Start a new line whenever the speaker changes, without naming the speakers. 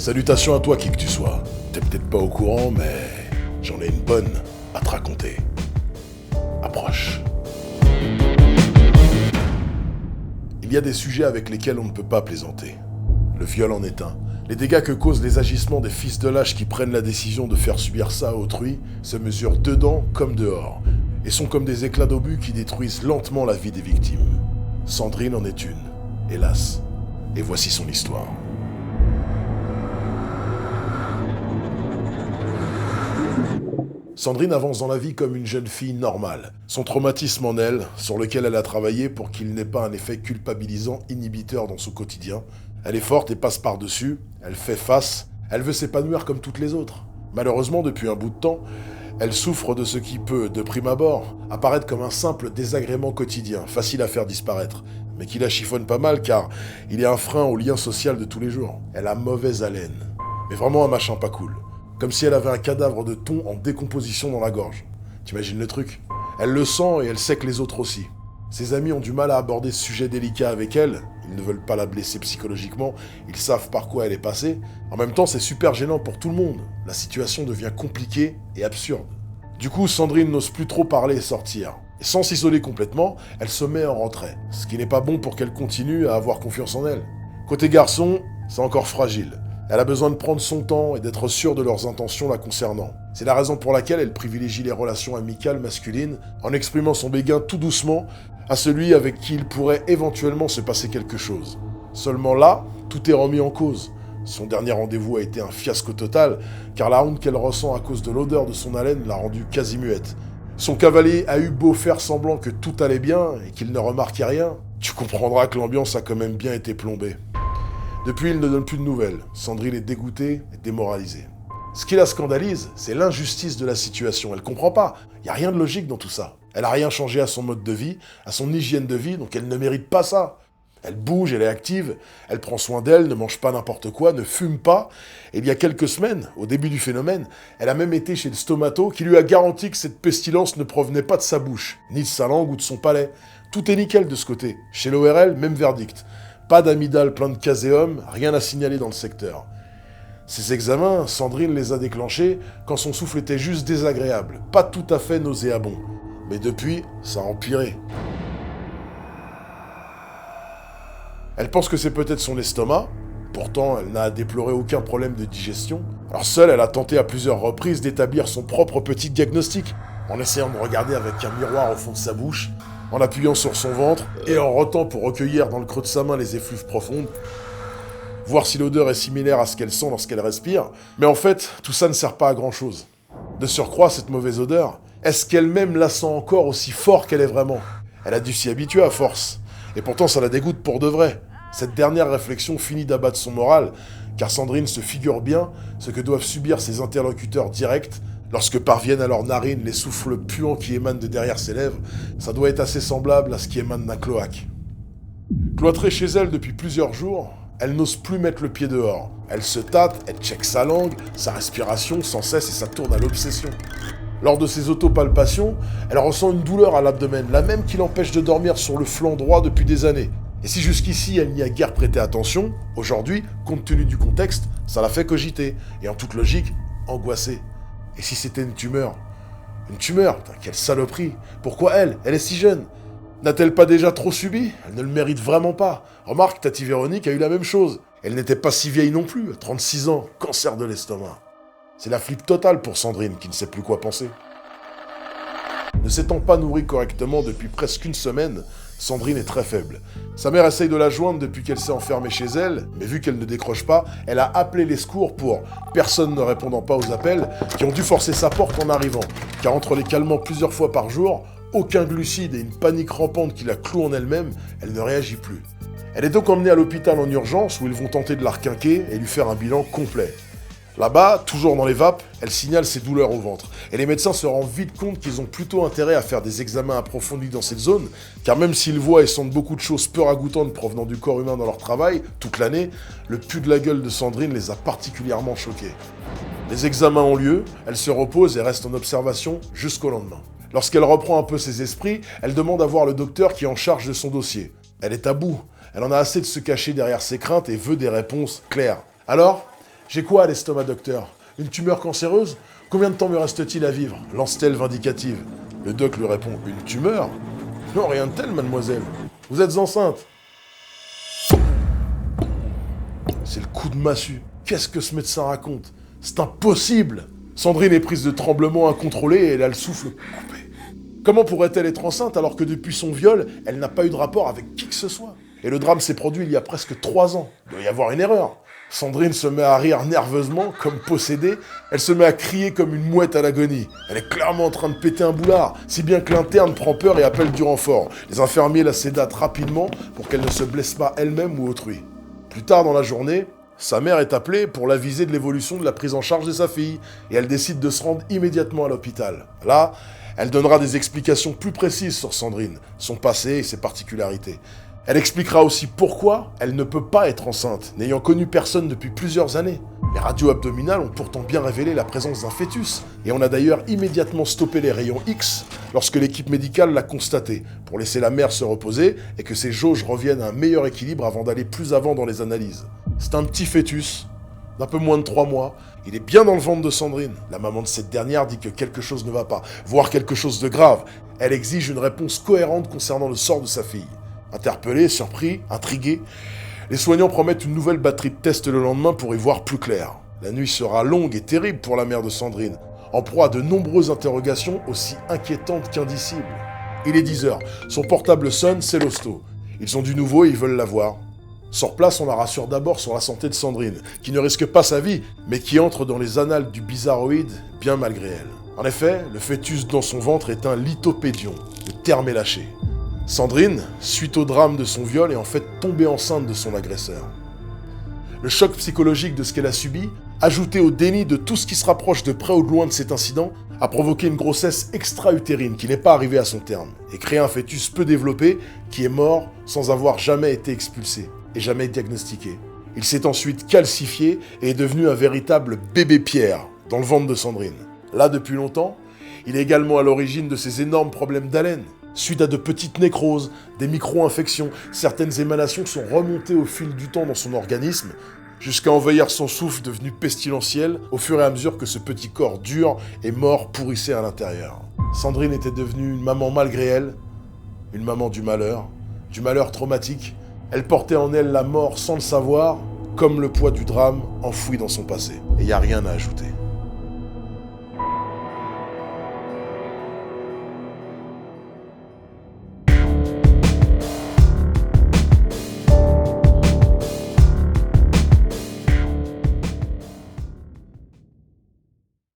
Salutations à toi qui que tu sois. T'es peut-être pas au courant, mais j'en ai une bonne à te raconter. Approche. Il y a des sujets avec lesquels on ne peut pas plaisanter. Le viol en est un. Les dégâts que causent les agissements des fils de lâche qui prennent la décision de faire subir ça à autrui se mesurent dedans comme dehors, et sont comme des éclats d'obus qui détruisent lentement la vie des victimes. Sandrine en est une, hélas. Et voici son histoire. Sandrine avance dans la vie comme une jeune fille normale. Son traumatisme en elle, sur lequel elle a travaillé pour qu'il n'ait pas un effet culpabilisant inhibiteur dans son quotidien. Elle est forte et passe par-dessus, elle fait face, elle veut s'épanouir comme toutes les autres. Malheureusement, depuis un bout de temps, elle souffre de ce qui peut, de prime abord, apparaître comme un simple désagrément quotidien, facile à faire disparaître, mais qui la chiffonne pas mal car il est un frein au lien social de tous les jours. Elle a mauvaise haleine, mais vraiment un machin pas cool. Comme si elle avait un cadavre de thon en décomposition dans la gorge. T'imagines le truc? Elle le sent et elle sait que les autres aussi. Ses amis ont du mal à aborder ce sujet délicat avec elle. Ils ne veulent pas la blesser psychologiquement. Ils savent par quoi elle est passée. En même temps, c'est super gênant pour tout le monde. La situation devient compliquée et absurde. Du coup, Sandrine n'ose plus trop parler et sortir. Et sans s'isoler complètement, elle se met en retrait. Ce qui n'est pas bon pour qu'elle continue à avoir confiance en elle. Côté garçon, c'est encore fragile. Elle a besoin de prendre son temps et d'être sûre de leurs intentions la concernant. C'est la raison pour laquelle elle privilégie les relations amicales masculines en exprimant son béguin tout doucement à celui avec qui il pourrait éventuellement se passer quelque chose. Seulement là, tout est remis en cause. Son dernier rendez-vous a été un fiasco total, car la honte qu'elle ressent à cause de l'odeur de son haleine l'a rendue quasi muette. Son cavalier a eu beau faire semblant que tout allait bien et qu'il ne remarquait rien, tu comprendras que l'ambiance a quand même bien été plombée. Depuis, il ne donne plus de nouvelles. Sandrine est dégoûtée et démoralisée. Ce qui la scandalise, c'est l'injustice de la situation. Elle comprend pas. Il n'y a rien de logique dans tout ça. Elle a rien changé à son mode de vie, à son hygiène de vie, donc elle ne mérite pas ça. Elle bouge, elle est active, elle prend soin d'elle, ne mange pas n'importe quoi, ne fume pas. Et il y a quelques semaines, au début du phénomène, elle a même été chez le stomato qui lui a garanti que cette pestilence ne provenait pas de sa bouche, ni de sa langue ou de son palais. Tout est nickel de ce côté. Chez l'ORL, même verdict. Pas d'amygdale plein de caséum, rien à signaler dans le secteur. Ces examens, Sandrine les a déclenchés quand son souffle était juste désagréable, pas tout à fait nauséabond. Mais depuis, ça a empiré. Elle pense que c'est peut-être son estomac, pourtant elle n'a à déplorer aucun problème de digestion. Alors seule, elle a tenté à plusieurs reprises d'établir son propre petit diagnostic, en essayant de regarder avec un miroir au fond de sa bouche, en appuyant sur son ventre et en rotant pour recueillir dans le creux de sa main les effluves profondes, voir si l'odeur est similaire à ce qu'elle sent lorsqu'elle respire. Mais en fait, tout ça ne sert pas à grand-chose. De surcroît, cette mauvaise odeur, est-ce qu'elle-même la sent encore aussi fort qu'elle est vraiment? Elle a dû s'y habituer à force. Et pourtant, ça la dégoûte pour de vrai. Cette dernière réflexion finit d'abattre son moral, car Sandrine se figure bien ce que doivent subir ses interlocuteurs directs lorsque parviennent à leurs narines les souffles puants qui émanent de derrière ses lèvres. Ça doit être assez semblable à ce qui émane d'un cloaque. Cloîtrée chez elle depuis plusieurs jours, elle n'ose plus mettre le pied dehors. Elle se tâte, elle check sa langue, sa respiration sans cesse et ça tourne à l'obsession. Lors de ses autopalpations, elle ressent une douleur à l'abdomen, la même qui l'empêche de dormir sur le flanc droit depuis des années. Et si jusqu'ici elle n'y a guère prêté attention, aujourd'hui, compte tenu du contexte, ça la fait cogiter, et en toute logique, angoisser. Et si c'était une tumeur? Une tumeur, putain, quelle saloperie! Pourquoi elle? Elle est si jeune! N'a-t-elle pas déjà trop subi? Elle ne le mérite vraiment pas. Remarque, Tati Véronique a eu la même chose. Elle n'était pas si vieille non plus, à 36 ans, cancer de l'estomac. C'est la flippe totale pour Sandrine, qui ne sait plus quoi penser. Ne s'étant pas nourrie correctement depuis presque une semaine, Sandrine est très faible. Sa mère essaye de la joindre depuis qu'elle s'est enfermée chez elle, mais vu qu'elle ne décroche pas, elle a appelé les secours pour, personne ne répondant pas aux appels, qui ont dû forcer sa porte en arrivant, car entre les calmant plusieurs fois par jour, aucun glucide et une panique rampante qui la cloue en elle-même, elle ne réagit plus. Elle est donc emmenée à l'hôpital en urgence où ils vont tenter de la requinquer et lui faire un bilan complet. Là-bas, toujours dans les vapes, elle signale ses douleurs au ventre. Et les médecins se rendent vite compte qu'ils ont plutôt intérêt à faire des examens approfondis dans cette zone, car même s'ils voient et sentent beaucoup de choses peu ragoûtantes provenant du corps humain dans leur travail, toute l'année, le pu de la gueule de Sandrine les a particulièrement choqués. Les examens ont lieu, elle se repose et reste en observation jusqu'au lendemain. Lorsqu'elle reprend un peu ses esprits, elle demande à voir le docteur qui est en charge de son dossier. Elle est à bout, elle en a assez de se cacher derrière ses craintes et veut des réponses claires. Alors, J'ai quoi à l'estomac, docteur? Une tumeur cancéreuse? Combien de temps me reste-t-il à vivre? Lance-t-elle vindicative. Le doc lui répond, une tumeur? Non, rien de tel, mademoiselle. Vous êtes enceinte. C'est le coup de massue. Qu'est-ce que ce médecin raconte? C'est impossible! Sandrine est prise de tremblements incontrôlés et elle a le souffle coupé. Comment pourrait-elle être enceinte alors que depuis son viol, elle n'a pas eu de rapport avec qui que ce soit? Et le drame s'est produit il y a presque 3 ans. Il doit y avoir une erreur. Sandrine se met à rire nerveusement, comme possédée. Elle se met à crier comme une mouette à l'agonie. Elle est clairement en train de péter un boulard, si bien que l'interne prend peur et appelle du renfort. Les infirmiers la sédatent rapidement pour qu'elle ne se blesse pas elle-même ou autrui. Plus tard dans la journée, sa mère est appelée pour l'aviser de l'évolution de la prise en charge de sa fille, et elle décide de se rendre immédiatement à l'hôpital. Là, elle donnera des explications plus précises sur Sandrine, son passé et ses particularités. Elle expliquera aussi pourquoi elle ne peut pas être enceinte, n'ayant connu personne depuis plusieurs années. Les radios abdominales ont pourtant bien révélé la présence d'un fœtus, et on a d'ailleurs immédiatement stoppé les rayons X lorsque l'équipe médicale l'a constaté, pour laisser la mère se reposer et que ses jauges reviennent à un meilleur équilibre avant d'aller plus avant dans les analyses. C'est un petit fœtus, d'un peu moins de 3 mois. Il est bien dans le ventre de Sandrine. La maman de cette dernière dit que quelque chose ne va pas, voire quelque chose de grave. Elle exige une réponse cohérente concernant le sort de sa fille. Interpellés, surpris, intrigués, les soignants promettent une nouvelle batterie de tests le lendemain pour y voir plus clair. La nuit sera longue et terrible pour la mère de Sandrine, en proie à de nombreuses interrogations aussi inquiétantes qu'indicibles. Il est 10h, son portable sonne, c'est l'hosto. Ils ont du nouveau et ils veulent la voir. Sur place, on la rassure d'abord sur la santé de Sandrine, qui ne risque pas sa vie, mais qui entre dans les annales du bizarroïde bien malgré elle. En effet, le fœtus dans son ventre est un lithopédion, le terme est lâché. Sandrine, suite au drame de son viol, est en fait tombée enceinte de son agresseur. Le choc psychologique de ce qu'elle a subi, ajouté au déni de tout ce qui se rapproche de près ou de loin de cet incident, a provoqué une grossesse extra-utérine qui n'est pas arrivée à son terme, et créé un fœtus peu développé qui est mort sans avoir jamais été expulsé et jamais diagnostiqué. Il s'est ensuite calcifié et est devenu un véritable bébé pierre dans le ventre de Sandrine. Là depuis longtemps, il est également à l'origine de ces énormes problèmes d'haleine. Suite à de petites nécroses, des micro-infections, certaines émanations sont remontées au fil du temps dans son organisme, jusqu'à envahir son souffle devenu pestilentiel au fur et à mesure que ce petit corps dur et mort pourrissait à l'intérieur. Sandrine était devenue une maman malgré elle, une maman du malheur traumatique. Elle portait en elle la mort sans le savoir, comme le poids du drame enfoui dans son passé. Et y a rien à ajouter.